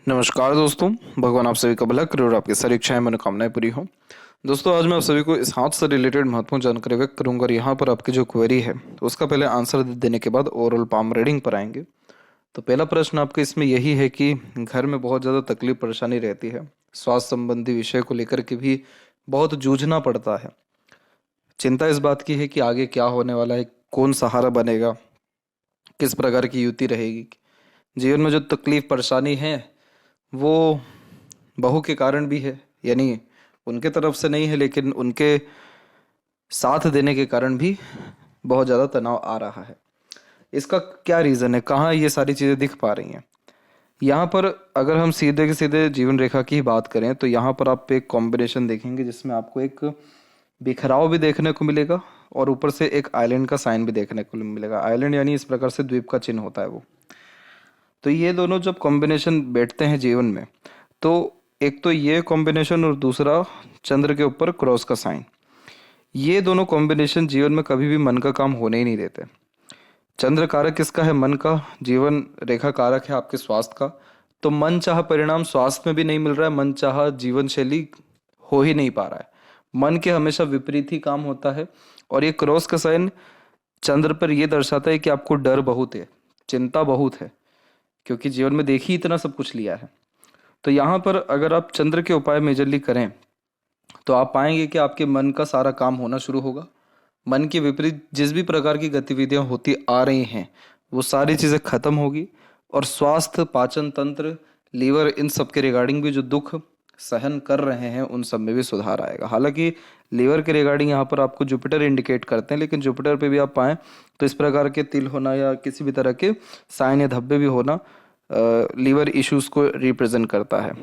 नमस्कार दोस्तों, भगवान आप सभी का भला करे और आपकी सारी इच्छाएं मनोकामनाएं पूरी हो। दोस्तों, आज मैं आप सभी को इस हाथ से रिलेटेड महत्वपूर्ण जानकारी व्यक्त करूंगा और यहाँ पर आपकी जो क्वेरी है उसका पहले आंसर देने के बाद ओवरऑल पाम रीडिंग पर आएंगे। तो पहला प्रश्न आपका इसमें यही है कि घर में बहुत ज़्यादा तकलीफ परेशानी रहती है, स्वास्थ्य संबंधी विषय को लेकर के भी बहुत जूझना पड़ता है। चिंता इस बात की है कि आगे क्या होने वाला है, कौन सहारा बनेगा, किस प्रकार की युति रहेगी। जीवन में जो तकलीफ परेशानी है वो बहू के कारण भी है, यानी उनके तरफ से नहीं है लेकिन उनके साथ देने के कारण भी बहुत ज़्यादा तनाव आ रहा है। इसका क्या रीज़न है, कहाँ ये सारी चीज़ें दिख पा रही हैं? यहाँ पर अगर हम सीधे के सीधे जीवन रेखा की ही बात करें तो यहाँ पर आप एक कॉम्बिनेशन देखेंगे जिसमें आपको एक बिखराव भी देखने को मिलेगा और ऊपर से एक आइलैंड का साइन भी देखने को मिलेगा। आइलैंड यानी इस प्रकार से द्वीप का चिन्ह होता है वो। तो ये दोनों जब कॉम्बिनेशन बैठते हैं जीवन में, तो एक तो ये कॉम्बिनेशन और दूसरा चंद्र के ऊपर क्रॉस का साइन, ये दोनों कॉम्बिनेशन जीवन में कभी भी मन का काम होने ही नहीं देते। चंद्र कारक किसका है? मन का। जीवन रेखा कारक है आपके स्वास्थ्य का। तो मन चाह परिणाम स्वास्थ्य में भी नहीं मिल रहा है, मन चाह जीवन शैली हो ही नहीं पा रहा है। मन के हमेशा विपरीत ही काम होता है। और ये क्रॉस का साइन चंद्र पर यह दर्शाता है कि आपको डर बहुत है, चिंता बहुत है, क्योंकि जीवन में देखिए इतना सब कुछ लिया है। तो यहाँ पर अगर आप चंद्र के उपाय मेजरली करें तो आप पाएंगे कि आपके मन का सारा काम होना शुरू होगा। मन के विपरीत जिस भी प्रकार की गतिविधियां होती आ रही हैं वो सारी चीज़ें खत्म होगी। और स्वास्थ्य, पाचन तंत्र, लीवर, इन सब के रिगार्डिंग भी जो दुख सहन कर रहे हैं उन सब में भी सुधार आएगा। हालांकि लीवर के रिगार्डिंग यहाँ पर आपको जुपिटर इंडिकेट करते हैं, लेकिन जुपिटर पे भी आप पाएँ तो इस प्रकार के तिल होना या किसी भी तरह के साइन या धब्बे भी होना लीवर इश्यूज को रिप्रेजेंट करता है।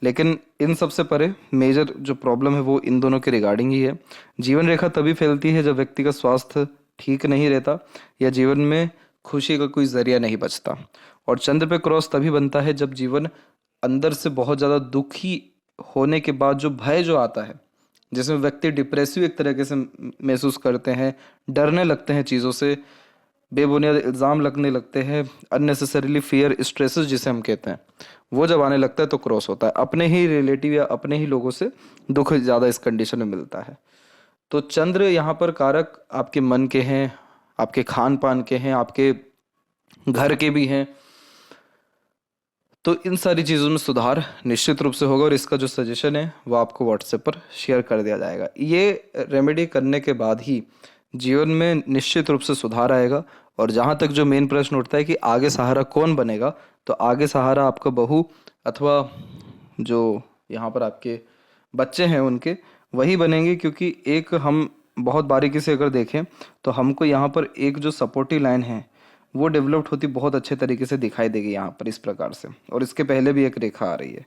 लेकिन इन सबसे परे मेजर जो प्रॉब्लम है वो इन दोनों के रिगार्डिंग ही है। जीवन रेखा तभी फैलती है जब व्यक्ति का स्वास्थ्य ठीक नहीं रहता या जीवन में खुशी का कोई जरिया नहीं बचता। और चंद्र पे क्रॉस तभी बनता है जब जीवन अंदर से बहुत ज़्यादा दुखी होने के बाद जो भय जो आता है, जिसमें व्यक्ति डिप्रेसिव एक तरीके से महसूस करते हैं, डरने लगते हैं चीज़ों से, बेबुनियाद इल्ज़ाम लगने लगते हैं, अननेसेसरीली फियर, स्ट्रेसेस जिसे हम कहते हैं, वो जब आने लगता है तो क्रॉस होता है। अपने ही रिलेटिव या अपने ही लोगों से दुख ज़्यादा इस कंडीशन में मिलता है। तो चंद्र यहाँ पर कारक आपके मन के हैं, आपके खान पान के हैं, आपके घर के भी हैं। तो इन सारी चीज़ों में सुधार निश्चित रूप से होगा और इसका जो सजेशन है वो आपको व्हाट्सएप पर शेयर कर दिया जाएगा। ये रेमेडी करने के बाद ही जीवन में निश्चित रूप से सुधार आएगा। और जहाँ तक जो मेन प्रश्न उठता है कि आगे सहारा कौन बनेगा, तो आगे सहारा आपका बहू अथवा जो यहाँ पर आपके बच्चे हैं उनके वही बनेंगे। क्योंकि एक हम बहुत बारीकी से अगर देखें तो हमको यहाँ पर एक जो सपोर्टिव लाइन है वो डेवलप्ड होती बहुत अच्छे तरीके से दिखाई देगी यहाँ पर इस प्रकार से। और इसके पहले भी एक रेखा आ रही है।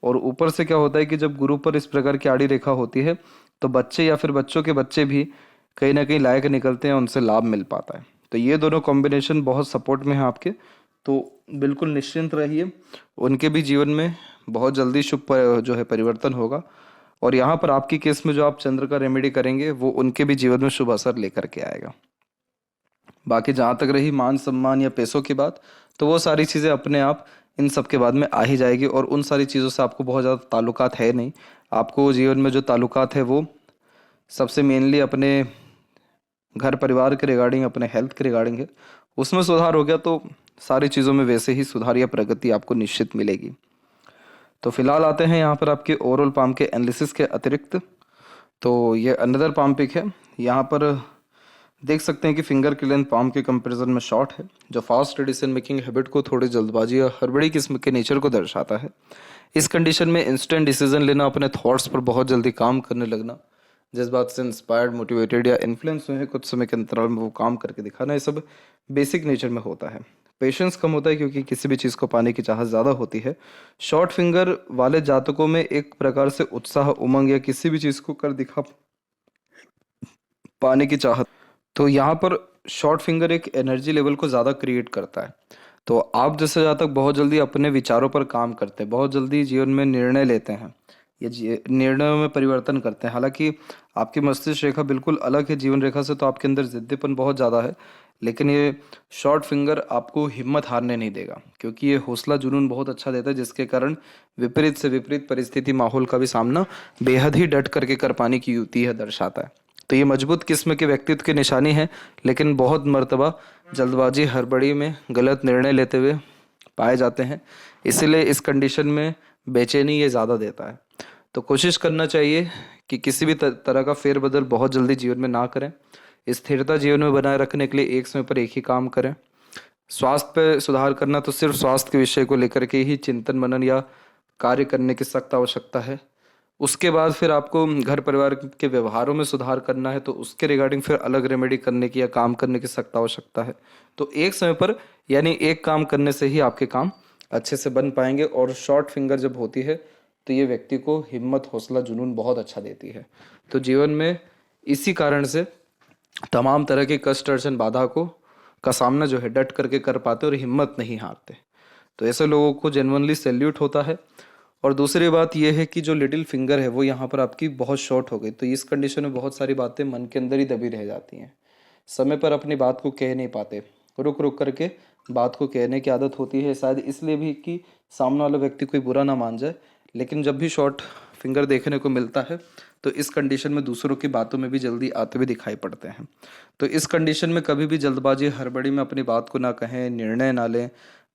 और ऊपर से क्या होता है कि जब गुरु पर इस प्रकार की आड़ी रेखा होती है तो बच्चे या फिर बच्चों के बच्चे भी कहीं ना कहीं लायक निकलते हैं, उनसे लाभ मिल पाता है। तो ये दोनों कॉम्बिनेशन बहुत सपोर्ट में है आपके। तो बिल्कुल निश्चिंत रहिए, उनके भी जीवन में बहुत जल्दी जो है परिवर्तन होगा। और यहाँ पर आपकी केस में जो आप चंद्र का रेमेडी करेंगे वो उनके भी जीवन में शुभ असर लेकर के आएगा। बाकी जहाँ तक रही मान सम्मान या पैसों की बात, तो वो सारी चीज़ें अपने आप इन सब के बाद में आ ही जाएगी। और उन सारी चीज़ों से आपको बहुत ज़्यादा ताल्लुकात है नहीं। आपको जीवन में जो ताल्लुकात है वो सबसे मेनली अपने घर परिवार के रिगार्डिंग, अपने हेल्थ के रिगार्डिंग है। उसमें सुधार हो गया तो सारी चीज़ों में वैसे ही सुधार या प्रगति आपको निश्चित मिलेगी। तो फिलहाल आते हैं यहाँ पर आपके ओवरऑल पाम के एनालिसिस के अतिरिक्त। तो ये अनदर पाम पिक है। यहाँ पर देख सकते हैं कि फिंगर की लेंथ पाम के कंपैरिजन में शॉर्ट है, जो फास्ट डिसीजन मेकिंग हैबिट को, थोड़ी जल्दबाजी या हड़बड़ी किस्म के नेचर को दर्शाता है। इस कंडीशन में इंस्टेंट डिसीजन लेना, अपने थॉट्स पर बहुत जल्दी काम करने लगना, जिस बात से इंस्पायर्ड, मोटिवेटेड या इन्फ्लुएंस हुए हैं कुछ समय के अंतराल में वो काम करके दिखाना, ये सब बेसिक नेचर में होता है। पेशेंस कम होता है क्योंकि किसी भी चीज़ को पाने की चाहत ज़्यादा होती है। शॉर्ट फिंगर वाले जातकों में एक प्रकार से उत्साह, उमंग या किसी भी चीज़ को कर दिखा पाने की चाहत। तो यहाँ पर शॉर्ट फिंगर एक एनर्जी लेवल को ज़्यादा क्रिएट करता है। तो आप जैसे जातक बहुत जल्दी अपने विचारों पर काम करते हैं, बहुत जल्दी जीवन में निर्णय लेते हैं, ये निर्णयों में परिवर्तन करते हैं। हालांकि आपकी मस्तिष्क रेखा बिल्कुल अलग है जीवन रेखा से, तो आपके अंदर जिद्दीपन बहुत ज़्यादा है। लेकिन ये शॉर्ट फिंगर आपको हिम्मत हारने नहीं देगा, क्योंकि ये हौसला जुनून बहुत अच्छा देता है, जिसके कारण विपरीत से विपरीत परिस्थिति माहौल का भी सामना बेहद ही डट करके कर पाने की युक्ति है दर्शाता है। तो ये मजबूत किस्म के व्यक्तित्व की निशानी है, लेकिन बहुत मर्तबा जल्दबाजी हड़बड़ी में गलत निर्णय लेते हुए पाए जाते हैं। इसीलिए इस कंडीशन में बेचैनी ये ज़्यादा देता है। तो कोशिश करना चाहिए कि किसी भी तरह का फेरबदल बहुत जल्दी जीवन में ना करें। स्थिरता जीवन में बनाए रखने के लिए एक समय पर एक ही काम करें। स्वास्थ्य पे सुधार करना तो सिर्फ स्वास्थ्य के विषय को लेकर के ही चिंतन मनन या कार्य करने की सख्त आवश्यकता है। उसके बाद फिर आपको घर परिवार के व्यवहारों में सुधार करना है, तो उसके रिगार्डिंग फिर अलग रेमेडी करने की या काम करने की सख्त आवश्यकता है। तो एक समय पर यानी एक काम करने से ही आपके काम अच्छे से बन पाएंगे। और शॉर्ट फिंगर जब होती है तो ये व्यक्ति को हिम्मत, हौसला, जुनून बहुत अच्छा देती है। तो जीवन में इसी कारण से तमाम तरह के कष्ट, अड़चन, बाधा को का सामना जो है डट करके कर पाते और हिम्मत नहीं हारते। तो ऐसे लोगों को जेन्युइनली सैल्यूट होता है। और दूसरी बात यह है कि जो लिटिल फिंगर है वो यहाँ पर आपकी बहुत शॉर्ट हो गई, तो इस कंडीशन में बहुत सारी बातें मन के अंदर ही दबी रह जाती हैं। समय पर अपनी बात को कह नहीं पाते, रुक रुक करके बात को कहने की आदत होती है, शायद इसलिए भी कि सामने वाला व्यक्ति कोई बुरा ना मान जाए। लेकिन जब भी शॉर्ट फिंगर देखने को मिलता है तो इस कंडीशन में दूसरों की बातों में भी जल्दी आते हुए दिखाई पड़ते हैं। तो इस कंडीशन में कभी भी जल्दबाजी, हड़बड़ी में अपनी बात को ना कहें, निर्णय ना लें,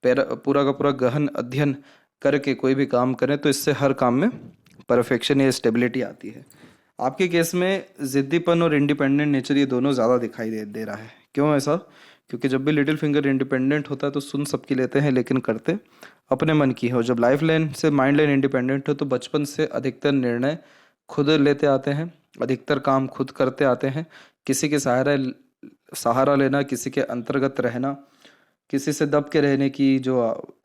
पूरा का पूरा गहन अध्ययन करके कोई भी काम करें, तो इससे हर काम में परफेक्शन या स्टेबिलिटी आती है। आपके केस में जिद्दीपन और इंडिपेंडेंट नेचर ये दोनों ज़्यादा दिखाई दे रहा है। क्यों ऐसा? क्योंकि जब भी लिटिल फिंगर इंडिपेंडेंट होता है तो सुन सबकी लेते हैं, लेकिन करते अपने मन की हो। जब लाइफ लाइन से माइंड लाइन इंडिपेंडेंट हो तो बचपन से अधिकतर निर्णय खुद लेते आते हैं, अधिकतर काम खुद करते आते हैं। किसी के सहारा लेना, किसी के अंतर्गत रहना, किसी से दब के रहने की जो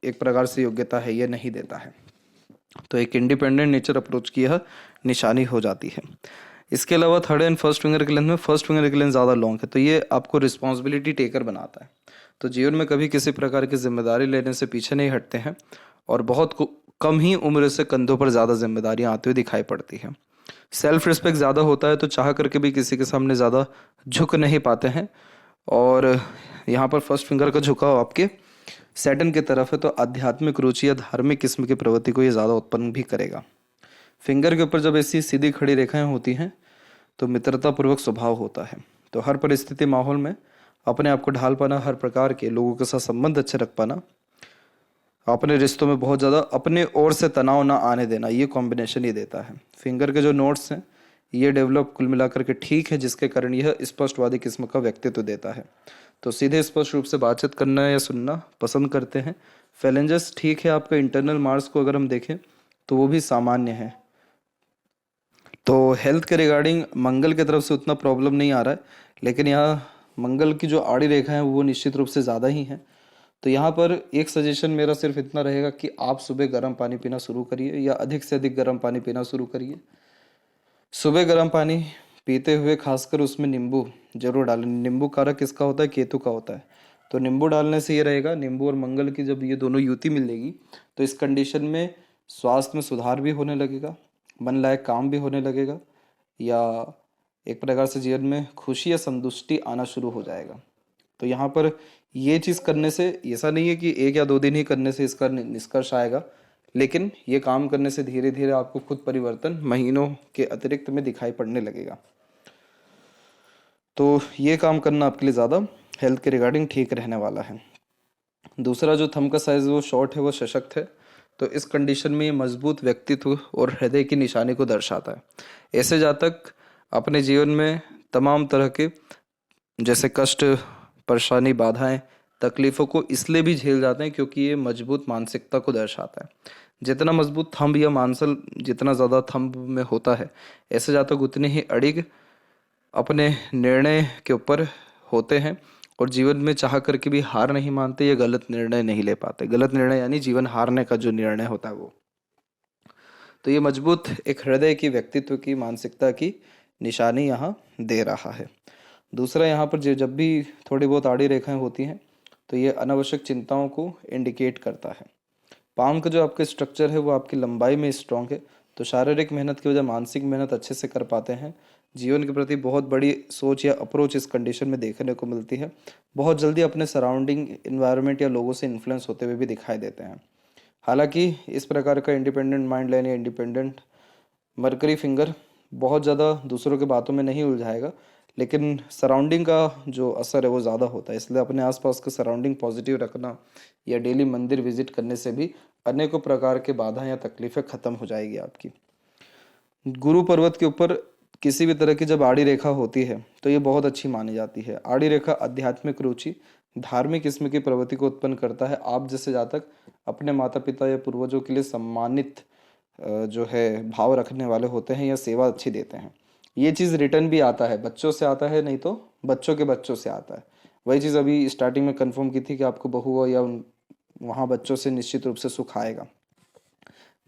एक प्रकार से योग्यता है, ये नहीं देता है। तो एक इंडिपेंडेंट नेचर अप्रोच की यह निशानी हो जाती है। इसके अलावा थर्ड एंड फर्स्ट फिंगर के लेंथ में फर्स्ट फिंगर के लेंथ ज़्यादा लॉन्ग है, तो ये आपको रिस्पॉन्सिबिलिटी टेकर बनाता है। तो जीवन में कभी किसी प्रकार की जिम्मेदारी लेने से पीछे नहीं हटते हैं और बहुत कम ही उम्र से कंधों पर ज़्यादा जिम्मेदारियां आती हुई दिखाई पड़ती हैं। सेल्फ रिस्पेक्ट ज़्यादा होता है, तो चाह करके भी किसी के सामने ज़्यादा झुक नहीं पाते हैं। और यहाँ पर फर्स्ट फिंगर का झुकाव आपके सैटर्न की तरफ है, तो आध्यात्मिक रुचि या धार्मिक किस्म की प्रवृत्ति को ये ज़्यादा उत्पन्न भी करेगा। फिंगर के ऊपर जब ऐसी सीधी खड़ी रेखाएं होती हैं तो मित्रतापूर्वक स्वभाव होता है। तो हर परिस्थिति माहौल में अपने आप को ढाल पाना, हर प्रकार के लोगों के साथ संबंध अच्छे रख पाना, अपने रिश्तों में बहुत ज़्यादा अपने ओर से तनाव ना आने देना, ये कॉम्बिनेशन ही देता है। फिंगर के जो नोट्स हैं ये डेवलप कुल मिलाकर के ठीक है, जिसके कारण यह स्पष्टवादी किस्म का व्यक्तित्व देता है। तो सीधे स्पष्ट रूप से बातचीत करना या सुनना पसंद करते हैं। फैलेंजस ठीक है, आपका इंटरनल मार्क्स को अगर हम देखें तो वो भी सामान्य है। तो हेल्थ के रिगार्डिंग मंगल की तरफ से उतना प्रॉब्लम नहीं आ रहा है, लेकिन यहाँ मंगल की जो आड़ी रेखा है वो निश्चित रूप से ज़्यादा ही हैं। तो यहाँ पर एक सजेशन मेरा सिर्फ इतना रहेगा कि आप सुबह गर्म पानी पीना शुरू करिए या अधिक से अधिक गर्म पानी पीना शुरू करिए। सुबह गर्म पानी पीते हुए खासकर उसमें नींबू जरूर डालें। नींबू कारक किसका होता है? केतु का होता है। तो नींबू डालने से ये रहेगा, नींबू और मंगल की जब ये दोनों युति मिलेगी तो इस कंडीशन में स्वास्थ्य में सुधार भी होने लगेगा, मन लायक काम भी होने लगेगा, या एक प्रकार से जीवन में खुशी या संतुष्टि आना शुरू हो जाएगा। तो यहाँ पर ये चीज़ करने से ऐसा नहीं है कि 1 या 2 दिन ही करने से इसका निष्कर्ष आएगा, लेकिन ये काम करने से धीरे धीरे आपको खुद परिवर्तन महीनों के अतिरिक्त में दिखाई पड़ने लगेगा। तो ये काम करना आपके लिए ज़्यादा हेल्थ के रिगार्डिंग ठीक रहने वाला है। दूसरा जो थंब का साइज़ वो शॉर्ट है, वो सशक्त है। तो इस कंडीशन में ये मजबूत व्यक्तित्व और हृदय की निशानी को दर्शाता है। ऐसे जातक अपने जीवन में तमाम तरह के जैसे कष्ट, परेशानी, बाधाएं, तकलीफ़ों को इसलिए भी झेल जाते हैं क्योंकि ये मजबूत मानसिकता को दर्शाता है। जितना मजबूत थंब या मांसल जितना ज़्यादा थंब में होता है, ऐसे जातक उतने ही अड़िग अपने निर्णय के ऊपर होते हैं और जीवन में चाह करके भी हार नहीं मानते या गलत निर्णय नहीं ले पाते। गलत निर्णय यानी जीवन हारने का जो निर्णय होता है वो। तो ये मजबूत एक हृदय की, व्यक्तित्व की, मानसिकता की निशानी यहाँ दे रहा है। दूसरा, यहाँ पर जब भी थोड़ी बहुत आड़ी रेखाएं होती हैं तो ये अनावश्यक चिंताओं को इंडिकेट करता है। पाम का जो आपका स्ट्रक्चर है वो आपकी लंबाई में स्ट्रॉन्ग है, तो शारीरिक मेहनत की वजह मानसिक मेहनत अच्छे से कर पाते हैं। जीवन के प्रति बहुत बड़ी सोच या अप्रोच इस कंडीशन में देखने को मिलती है। बहुत जल्दी अपने सराउंडिंग इन्वायरमेंट या लोगों से इन्फ्लुएंस होते हुए भी दिखाई देते हैं। हालांकि इस प्रकार का इंडिपेंडेंट माइंड लाइन या इंडिपेंडेंट मरकरी फिंगर बहुत ज़्यादा दूसरों के बातों में नहीं उलझाएगा, लेकिन सराउंडिंग का जो असर है वो ज़्यादा होता है। इसलिए अपने आसपास का सराउंडिंग पॉजिटिव रखना या डेली मंदिर विजिट करने से भी अनेकों प्रकार के बाधा या तकलीफ़ें ख़त्म हो जाएगी आपकी। गुरु पर्वत के ऊपर किसी भी तरह की जब आड़ी रेखा होती है तो ये बहुत अच्छी मानी जाती है। आड़ी रेखा आध्यात्मिक रुचि, धार्मिक किस्म की प्रवृत्ति को उत्पन्न करता है। आप जैसे जातक अपने माता पिता या पूर्वजों के लिए सम्मानित जो है भाव रखने वाले होते हैं या सेवा अच्छी देते हैं। ये चीज़ रिटर्न भी आता है, बच्चों से आता है, नहीं तो बच्चों के बच्चों से आता है। वही चीज़ अभी स्टार्टिंग में कंफर्म की थी कि आपको बहू हो या वहाँ बच्चों से निश्चित रूप से सुख आएगा।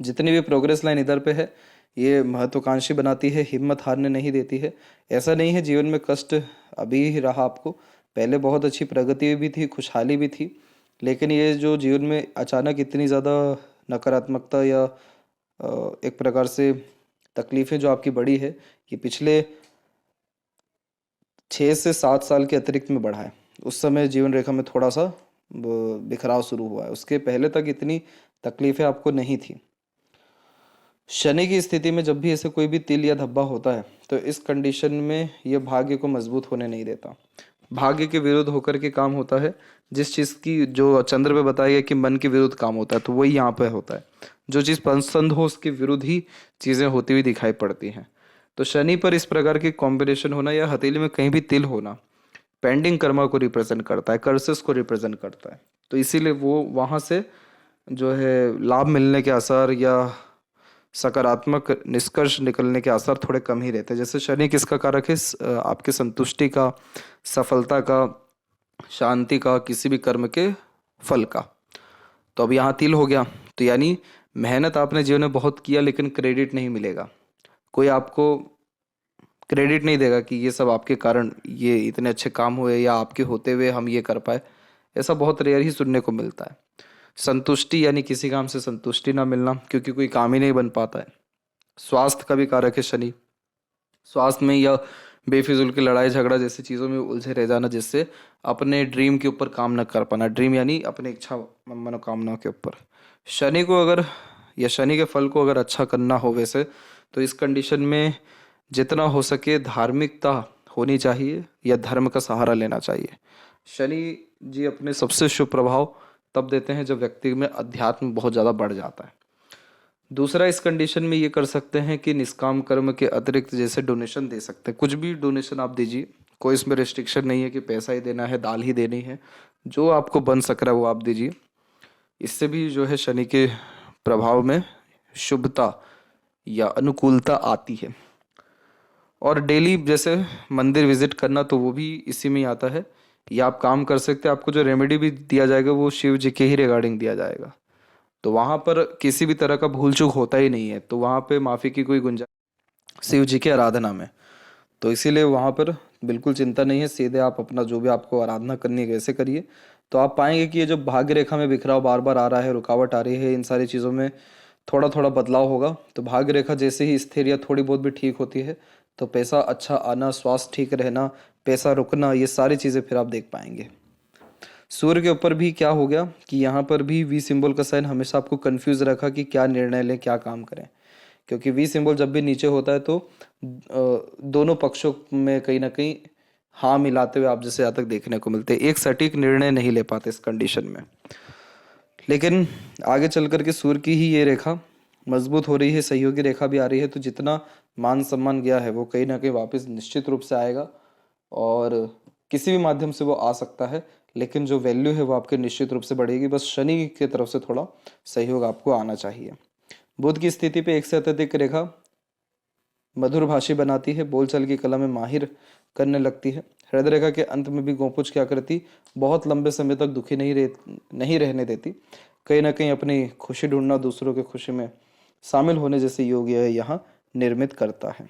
जितनी भी प्रोग्रेस लाइन इधर पे है ये महत्वाकांक्षी बनाती है, हिम्मत हारने नहीं देती है। ऐसा नहीं है जीवन में कष्ट अभी ही रहा आपको, पहले बहुत अच्छी प्रगति भी थी, खुशहाली भी थी, लेकिन ये जो जीवन में अचानक इतनी ज़्यादा नकारात्मकता या एक प्रकार से तकलीफ़ें जो आपकी बढ़ी है, ये पिछले 6 से 7 साल के अतिरिक्त में बढ़ा है। उस समय जीवन रेखा में थोड़ा सा बिखराव शुरू हुआ है, उसके पहले तक इतनी तकलीफ़ें आपको नहीं थी। शनि की स्थिति में जब भी ऐसे कोई भी तिल या धब्बा होता है तो इस कंडीशन में यह भाग्य को मजबूत होने नहीं देता, भाग्य के विरुद्ध होकर के काम होता है। जिस चीज़ की जो चंद्र पे बताया गया कि मन के विरुद्ध काम होता है, तो वही यहाँ पे होता है। जो चीज़ पसंद हो उसके विरुद्ध ही चीज़ें होती हुई दिखाई पड़ती हैं। तो शनि पर इस प्रकार की कॉम्बिनेशन होना या हथेली में कहीं भी तिल होना पेंडिंग कर्मा को रिप्रेजेंट करता है, कर्सेस को रिप्रेजेंट करता है। तो इसीलिए वो वहाँ से जो है लाभ मिलने के आसार या सकारात्मक निष्कर्ष निकलने के आसार थोड़े कम ही रहते हैं। जैसे शनि किसका कारक है? आपके संतुष्टि का, सफलता का, शांति का, किसी भी कर्म के फल का। तो अब यहाँ तिल हो गया, तो यानी मेहनत आपने जीवन में बहुत किया लेकिन क्रेडिट नहीं मिलेगा। कोई आपको क्रेडिट नहीं देगा कि ये सब आपके कारण ये इतने अच्छे काम हुए या आपके होते हुए हम ये कर पाए। ऐसा बहुत रेयर ही सुनने को मिलता है। संतुष्टि यानी किसी काम से संतुष्टि ना मिलना, क्योंकि कोई काम ही नहीं बन पाता है। स्वास्थ्य का भी कारक है शनि। स्वास्थ्य में या बेफिजूल की लड़ाई झगड़ा जैसी चीज़ों में उलझे रह जाना, जिससे अपने ड्रीम के ऊपर काम न कर पाना। ड्रीम यानी अपनी इच्छा मनोकामनाओं के ऊपर। शनि को अगर या शनि के फल को अगर अच्छा करना हो वैसे, तो इस कंडीशन में जितना हो सके धार्मिकता होनी चाहिए या धर्म का सहारा लेना चाहिए। शनि जी अपने सबसे शुभ प्रभाव तब देते हैं जब व्यक्ति में अध्यात्म बहुत ज़्यादा बढ़ जाता है। दूसरा इस कंडीशन में ये कर सकते हैं कि निष्काम कर्म के अतिरिक्त जैसे डोनेशन दे सकते हैं। कुछ भी डोनेशन आप दीजिए, कोई इसमें रिस्ट्रिक्शन नहीं है कि पैसा ही देना है, दाल ही देनी है। जो आपको बन सक रहा है वो आप दीजिए। इससे भी जो है शनि के प्रभाव में शुभता या अनुकूलता आती है। और डेली जैसे मंदिर विजिट करना, तो वो भी इसी में ही आता है। या आप काम कर सकते हैं, आपको जो रेमेडी भी दिया जाएगा वो शिव जी के ही रिगार्डिंग दिया जाएगा। तो वहाँ पर किसी भी तरह का भूल चूक होता ही नहीं है, तो वहाँ पे माफ़ी की कोई गुंजाइश शिव जी की आराधना में। तो इसीलिए वहाँ पर बिल्कुल चिंता नहीं है, सीधे आप अपना जो भी आपको आराधना करनी है वैसे करिए। तो आप पाएंगे कि ये जो भाग्य रेखा में बिखराव बार बार आ रहा है, रुकावट आ रही है, इन सारी चीज़ों में थोड़ा थोड़ा बदलाव होगा। तो भाग्य रेखा जैसे ही स्थिर या थोड़ी बहुत भी ठीक होती है, तो पैसा अच्छा आना, स्वास्थ्य ठीक रहना, पैसा रुकना, ये सारी चीज़ें फिर आप देख पाएंगे। सूर्य के ऊपर भी क्या हो गया कि यहाँ पर भी वी सिंबल का साइन हमेशा आपको कंफ्यूज रखा कि क्या निर्णय लें, क्या काम करें। क्योंकि वी सिंबल जब भी नीचे होता है तो दोनों पक्षों में कहीं ना कहीं हाँ मिलाते हुए आप जैसे यहाँ तक देखने को मिलते हैं। एक सटीक निर्णय नहीं ले पाते इस कंडीशन में। लेकिन आगे चल कर के सूर्य की ही ये रेखा मजबूत हो रही है, सहयोगी रेखा भी आ रही है, तो जितना मान सम्मान गया है वो कहीं ना कहीं वापस निश्चित रूप से आएगा। और किसी भी माध्यम से वो आ सकता है, लेकिन जो वैल्यू है वो आपके निश्चित रूप से बढ़ेगी। बस शनि की तरफ से थोड़ा सहयोग आपको आना चाहिए। बुध की स्थिति पे एक से अत्यधिक रेखा मधुर भाषी बनाती है, बोलचाल की कला में माहिर करने लगती है। हृदय रेखा के अंत में भी गोपुच की आकृति बहुत लंबे समय तक दुखी नहीं रहने देती। कहीं ना कहीं अपनी खुशी ढूंढना, दूसरों की खुशी में शामिल होने जैसे योग यह यहाँ निर्मित करता है।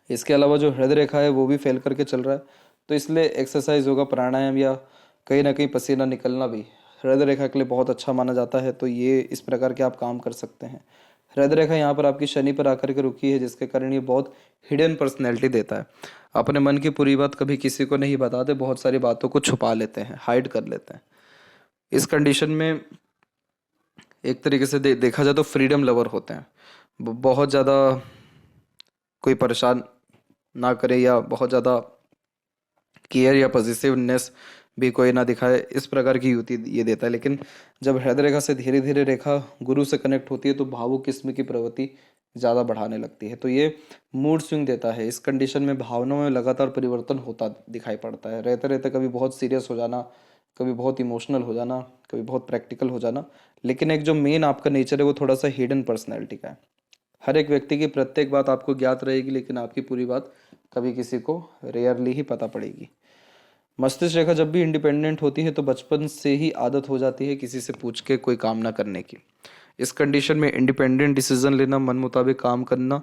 इसके अलावा जो हृदय रेखा है वो भी फैल करके चल रहा है, तो इसलिए एक्सरसाइज योगा प्राणायाम या कहीं ना कहीं पसीना निकलना भी हृदय रेखा के लिए बहुत अच्छा माना जाता है। तो ये इस प्रकार के आप काम कर सकते हैं। हृदय रेखा यहाँ पर आपकी शनि पर आकर के रुकी है, जिसके कारण ये बहुत हिडन पर्सनैलिटी देता है। अपने मन की पूरी बात कभी किसी को नहीं बताते, बहुत सारी बातों को छुपा लेते हैं, हाइड कर लेते हैं। इस कंडीशन में एक तरीके से देखा जाए तो फ्रीडम लवर होते हैं। बहुत ज़्यादा कोई परेशान ना करे या बहुत ज़्यादा केयर या पॉजिटिवनेस भी कोई ना दिखाए, इस प्रकार की युति ये देता है। लेकिन जब हृदय रेखा से धीरे धीरे रेखा गुरु से कनेक्ट होती है तो भावुक किस्म की प्रवृत्ति ज़्यादा बढ़ाने लगती है। तो ये मूड स्विंग देता है। इस कंडीशन में भावनाओं में लगातार परिवर्तन होता दिखाई पड़ता है। रहते रहते कभी बहुत सीरियस हो जाना, कभी बहुत इमोशनल हो जाना, कभी बहुत प्रैक्टिकल हो जाना। लेकिन एक जो मेन आपका नेचर है वो थोड़ा सा हिडन पर्सनैलिटी का है। हर एक व्यक्ति की प्रत्येक बात आपको ज्ञात रहेगी, लेकिन आपकी पूरी बात कभी किसी को रेयरली ही पता पड़ेगी। मस्तिष्क रेखा जब भी इंडिपेंडेंट होती है तो बचपन से ही आदत हो जाती है किसी से पूछ के कोई काम ना करने की। इस कंडीशन में इंडिपेंडेंट डिसीजन लेना, मन मुताबिक काम करना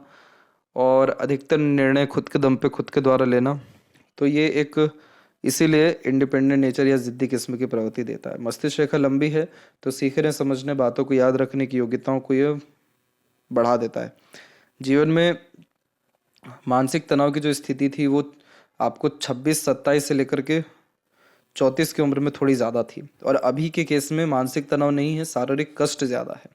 और अधिकतर निर्णय खुद के दम पे खुद के द्वारा लेना, तो ये एक इसीलिए इंडिपेंडेंट नेचर या जिद्दी किस्म की प्रवृत्ति देता है। मस्तिष्क रेखा लंबी है तो सीखने समझने, बातों को याद रखने की योग्यताओं को ये बढ़ा देता है। जीवन में मानसिक तनाव की जो स्थिति थी वो आपको 26-27 से लेकर के 34 की उम्र में थोड़ी ज़्यादा थी, और अभी के केस में मानसिक तनाव नहीं है, शारीरिक कष्ट ज़्यादा है।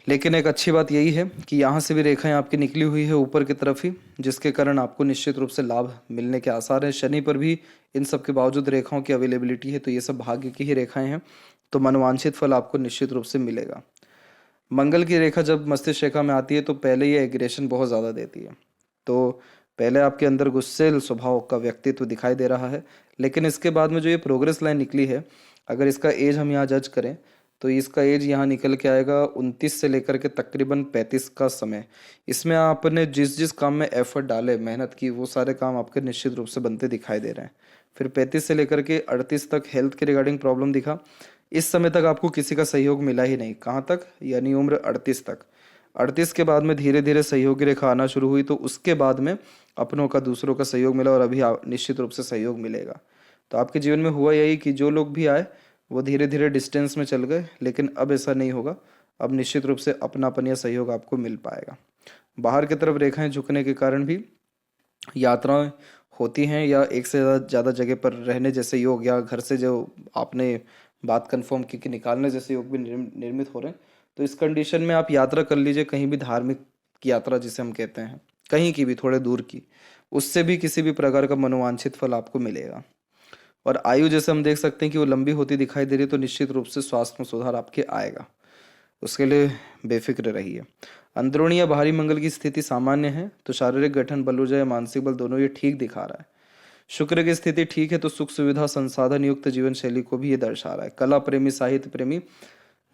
लेकिन एक अच्छी बात यही है कि यहाँ से भी रेखाएं आपकी निकली हुई है ऊपर की तरफ ही, जिसके कारण आपको निश्चित रूप से लाभ मिलने के आसार हैं। शनि पर भी इन सब के बावजूद रेखाओं की अवेलेबिलिटी है, तो ये सब भाग्य की ही रेखाएं हैं, तो मनवांछित फल आपको निश्चित रूप से मिलेगा। मंगल की रेखा जब मस्तिष्क रेखा में आती है तो पहले ये एग्रेशन बहुत ज़्यादा देती है। तो पहले आपके अंदर गुस्सेल स्वभाव का व्यक्तित्व दिखाई दे रहा है, लेकिन इसके बाद में जो ये प्रोग्रेस लाइन निकली है, अगर इसका एज हम यहाँ जज करें तो इसका एज यहाँ निकल के आएगा 29 से लेकर के तकरीबन 35 का समय। इसमें आपने जिस जिस काम में एफर्ट डाले, मेहनत की, वो सारे काम आपके निश्चित रूप से बनते दिखाई दे रहे हैं। फिर 35 से लेकर के 38 तक हेल्थ के रिगार्डिंग प्रॉब्लम दिखा। इस समय तक आपको किसी का सहयोग मिला ही नहीं। कहाँ तक? यानी उम्र 38 तक। 38 के बाद में धीरे धीरे सहयोग की रेखा आना शुरू हुई, तो उसके बाद में अपनों का, दूसरों का सहयोग मिला, और अभी निश्चित रूप से सहयोग मिलेगा। तो आपके जीवन में हुआ यही कि जो लोग भी आए वो धीरे धीरे डिस्टेंस में चल गए, लेकिन अब ऐसा नहीं होगा। अब निश्चित रूप से अपनापन या सहयोग आपको मिल पाएगा। बाहर की तरफ रेखाएं झुकने के कारण भी यात्राएं होती हैं, या एक से ज़्यादा जगह पर रहने जैसे योग, या घर से जो आपने बात कंफर्म की कि निकालने जैसे योग भी निर्मित हो रहे हैं। तो इस कंडीशन में आप यात्रा कर लीजिए, कहीं भी धार्मिक यात्रा जिसे हम कहते हैं, कहीं की भी, थोड़े दूर की, उससे भी किसी भी प्रकार का मनोवांछित फल आपको मिलेगा। और आयु जैसे हम देख सकते हैं कि वो लंबी होती दिखाई दे रही है, तो निश्चित रूप से स्वास्थ्य में सुधार आपके आएगा, उसके लिए बेफिक्र रहिए। अंदरूनी या बाहरी मंगल की स्थिति सामान्य है, तो शारीरिक गठन, बल ऊर्जा या मानसिक बल दोनों ये ठीक दिखा रहा है। शुक्र की स्थिति ठीक है तो सुख सुविधा संसाधन युक्त जीवन शैली को भी ये दर्शा रहा है। कला प्रेमी, साहित्य प्रेमी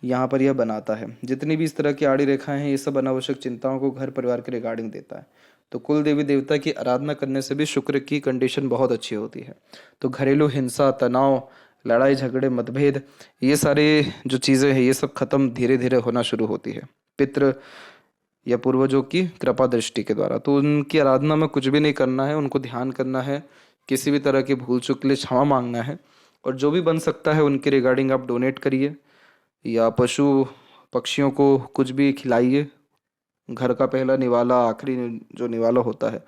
यहाँ पर यह बनाता है। जितनी भी इस तरह की आड़ी रेखाएं हैं, ये सब अनावश्यक चिंताओं को घर परिवार के रिगार्डिंग देता है। तो कुल देवी देवता की आराधना करने से भी शुक्र की कंडीशन बहुत अच्छी होती है। तो घरेलू हिंसा, तनाव, लड़ाई झगड़े, मतभेद, ये सारे जो चीज़ें हैं ये सब खत्म धीरे धीरे होना शुरू होती है पितृ या पूर्वजों की कृपा दृष्टि के द्वारा। तो उनकी आराधना में कुछ भी नहीं करना है, उनको ध्यान करना है, किसी भी तरह की भूल चूक के लिए क्षमा मांगना है, और जो भी बन सकता है उनके रिगार्डिंग आप डोनेट करिए, या पशु पक्षियों को कुछ भी खिलाइए। घर का पहला निवाला, आखिरी जो निवाला होता है,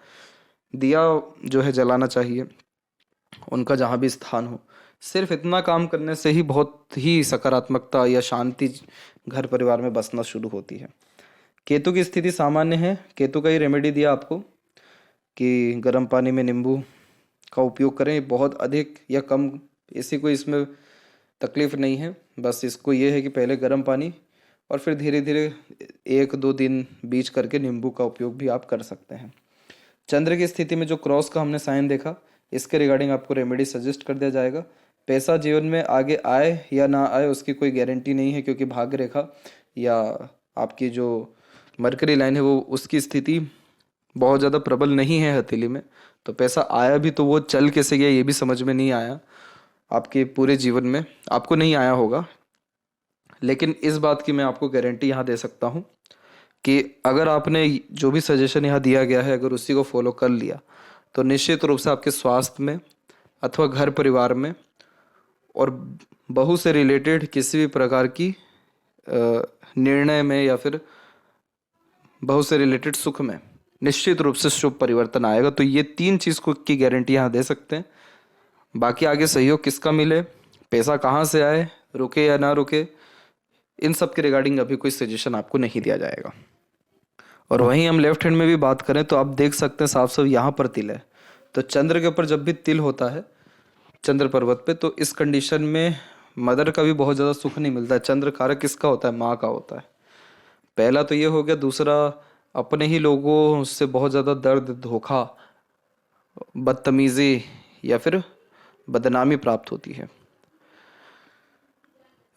दिया जो है जलाना चाहिए उनका जहाँ भी स्थान हो। सिर्फ इतना काम करने से ही बहुत ही सकारात्मकता या शांति घर परिवार में बसना शुरू होती है। केतु की स्थिति सामान्य है। केतु का ही रेमेडी दिया आपको कि गर्म पानी में नींबू का उपयोग करें। बहुत अधिक या कम ऐसी कोई इसमें तकलीफ नहीं है, बस इसको ये है कि पहले गर्म पानी और फिर धीरे धीरे 1-2 दिन बीच करके नींबू का उपयोग भी आप कर सकते हैं। चंद्र की स्थिति में जो क्रॉस का हमने साइन देखा, इसके रिगार्डिंग आपको रेमेडी सजेस्ट कर दिया जाएगा। पैसा जीवन में आगे आए या ना आए उसकी कोई गारंटी नहीं है, क्योंकि भाग्य रेखा या आपकी जो मरकरी लाइन है वो उसकी स्थिति बहुत ज़्यादा प्रबल नहीं है हथेली में। तो पैसा आया भी तो वो चल कैसे गया ये भी समझ में नहीं आया। आपके पूरे जीवन में आपको नहीं आया होगा, लेकिन इस बात की मैं आपको गारंटी यहाँ दे सकता हूँ कि अगर आपने जो भी सजेशन यहाँ दिया गया है, अगर उसी को फॉलो कर लिया, तो निश्चित रूप से आपके स्वास्थ्य में अथवा घर परिवार में और बहू से रिलेटेड किसी भी प्रकार की निर्णय में या फिर बहुत से रिलेटेड सुख में निश्चित रूप से शुभ परिवर्तन आएगा। तो ये 3 चीज को की गारंटी यहाँ दे सकते हैं। बाकी आगे सहयोग किसका मिले, पैसा कहाँ से आए, रुके या ना रुके, इन सब के रिगार्डिंग अभी कोई सजेशन आपको नहीं दिया जाएगा। और वहीं हम लेफ्ट हैंड में भी बात करें तो आप देख सकते हैं साफ साफ यहाँ पर तिल है। तो चंद्र के ऊपर जब भी तिल होता है चंद्र पर्वत पे, तो इस कंडीशन में मदर का भी बहुत ज़्यादा सुख नहीं मिलता है। चंद्र कारक किसका होता है, माँ का होता है। पहला तो ये हो गया। दूसरा, अपने ही लोगों से बहुत ज़्यादा दर्द, धोखा, बदतमीजी या फिर बदनामी प्राप्त होती है।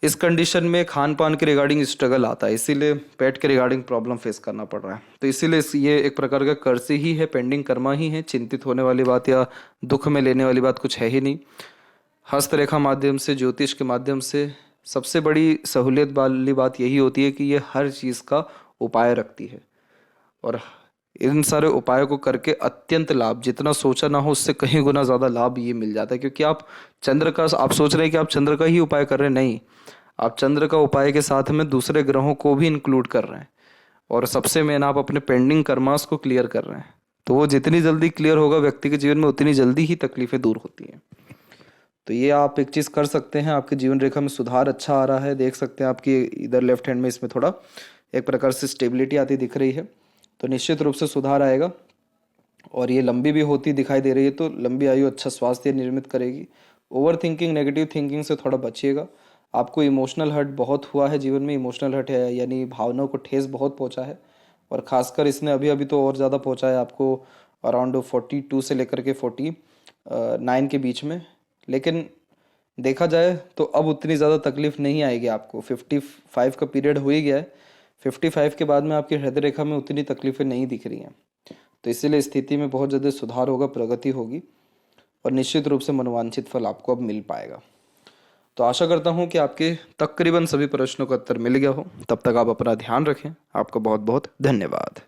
इस कंडीशन में खान पान के रिगार्डिंग स्ट्रगल आता है, इसीलिए पेट के रिगार्डिंग प्रॉब्लम फेस करना पड़ रहा है। तो इसीलिए ये एक प्रकार का कर्ज ही है, पेंडिंग कर्मा ही है। चिंतित होने वाली बात या दुख में लेने वाली बात कुछ है ही नहीं। हस्तरेखा माध्यम से, ज्योतिष के माध्यम से सबसे बड़ी सहूलियत वाली बात यही होती है कि ये हर चीज़ का उपाय रखती है। और इन सारे उपायों को करके अत्यंत लाभ, जितना सोचा ना हो उससे कहीं गुना ज़्यादा लाभ ये मिल जाता है। क्योंकि आप चंद्र का, आप सोच रहे हैं कि आप चंद्र का ही उपाय कर रहे हैं, नहीं, आप चंद्र का उपाय के साथ में दूसरे ग्रहों को भी इंक्लूड कर रहे हैं। और सबसे मेन, आप अपने पेंडिंग कर्मास को क्लियर कर रहे हैं। तो वो जितनी जल्दी क्लियर होगा व्यक्ति के जीवन में, उतनी जल्दी ही तकलीफें दूर होती हैं। तो ये आप एक चीज़ कर सकते हैं। आपकी जीवन रेखा में सुधार अच्छा आ रहा है, देख सकते हैं आपकी इधर लेफ्ट हैंड में इसमें थोड़ा एक प्रकार से स्टेबिलिटी आती दिख रही है। तो निश्चित रूप से सुधार आएगा। और ये लंबी भी होती दिखाई दे रही है, तो लंबी आयु अच्छा स्वास्थ्य निर्मित करेगी। ओवर थिंकिंग, नेगेटिव थिंकिंग से थोड़ा बचिएगा। आपको इमोशनल हर्ट बहुत हुआ है जीवन में। इमोशनल हर्ट है यानी भावनाओं को ठेस बहुत पहुंचा है। और ख़ासकर इसने अभी अभी तो और ज़्यादा पहुंचा है आपको, अराउंड 42 से लेकर के 49 के बीच में। लेकिन देखा जाए तो अब उतनी ज़्यादा तकलीफ नहीं आएगी आपको। 55 का पीरियड हो ही गया है। 55 के बाद में आपकी हृदय रेखा में उतनी तकलीफें नहीं दिख रही हैं। तो इसीलिए स्थिति में बहुत ज़्यादा सुधार होगा, प्रगति होगी और निश्चित रूप से मनोवांछित फल आपको अब मिल पाएगा। तो आशा करता हूँ कि आपके तकरीबन सभी प्रश्नों का उत्तर मिल गया हो। तब तक आप अपना ध्यान रखें। आपका बहुत बहुत धन्यवाद।